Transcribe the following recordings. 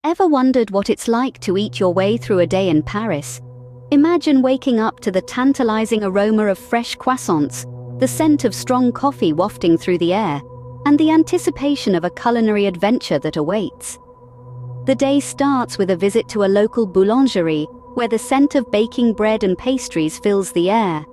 Ever wondered what it's like to eat your way through a day in Paris? Imagine waking up to the tantalizing aroma of fresh croissants, the scent of strong coffee wafting through the air, and the anticipation of a culinary adventure that awaits. The day starts with a visit to a local boulangerie, where the scent of baking bread and pastries fills the air.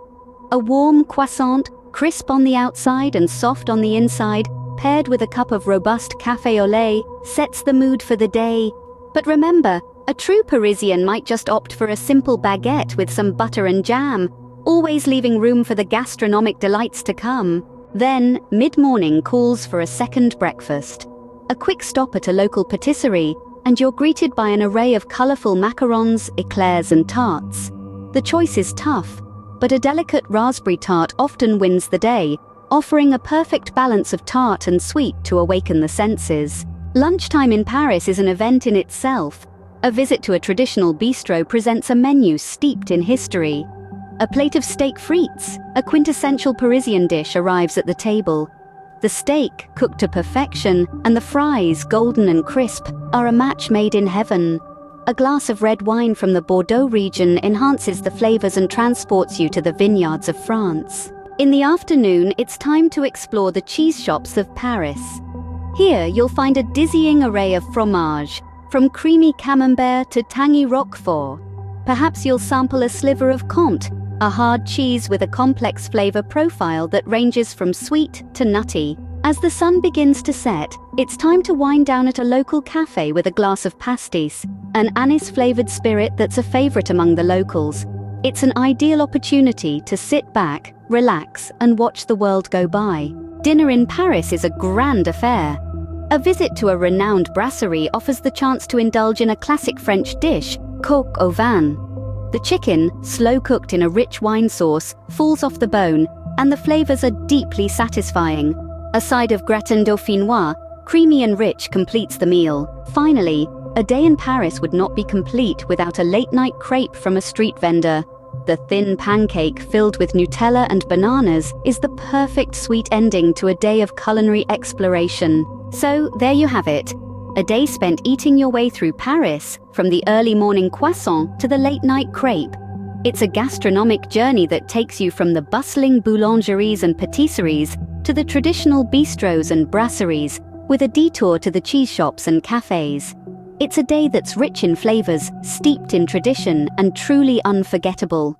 A warm croissant, crisp on the outside and soft on the inside, paired with a cup of robust café au lait, sets the mood for the day. But remember, a true Parisian might just opt for a simple baguette with some butter and jam, always leaving room for the gastronomic delights to come. Then, mid-morning calls for a second breakfast. A quick stop at a local patisserie, and you're greeted by an array of colourful macarons, eclairs and tarts. The choice is tough, but a delicate raspberry tart often wins the day, offering a perfect balance of tart and sweet to awaken the senses. Lunchtime in Paris is an event in itself. A visit to a traditional bistro presents a menu steeped in history. A plate of steak frites, a quintessential Parisian dish, arrives at the table. The steak, cooked to perfection, and the fries, golden and crisp, are a match made in heaven. A glass of red wine from the Bordeaux region enhances the flavors and transports you to the vineyards of France. In the afternoon, it's time to explore the cheese shops of Paris. Here, you'll find a dizzying array of fromage, from creamy camembert to tangy roquefort. Perhaps you'll sample a sliver of Comte, a hard cheese with a complex flavor profile that ranges from sweet to nutty. As the sun begins to set, it's time to wind down at a local cafe with a glass of pastis, an anise-flavored spirit that's a favorite among the locals. It's an ideal opportunity to sit back, relax, and watch the world go by. Dinner in Paris is a grand affair. A visit to a renowned brasserie offers the chance to indulge in a classic French dish, coq au vin. The chicken, slow-cooked in a rich wine sauce, falls off the bone, and the flavors are deeply satisfying. A side of gratin dauphinois, creamy and rich, completes the meal. Finally, a day in Paris would not be complete without a late-night crepe from a street vendor. The thin pancake filled with Nutella and bananas is the perfect sweet ending to a day of culinary exploration. So, there you have it. A day spent eating your way through Paris, from the early morning croissant to the late-night crepe. It's a gastronomic journey that takes you from the bustling boulangeries and patisseries to the traditional bistros and brasseries, with a detour to the cheese shops and cafes. It's a day that's rich in flavors, steeped in tradition, and truly unforgettable.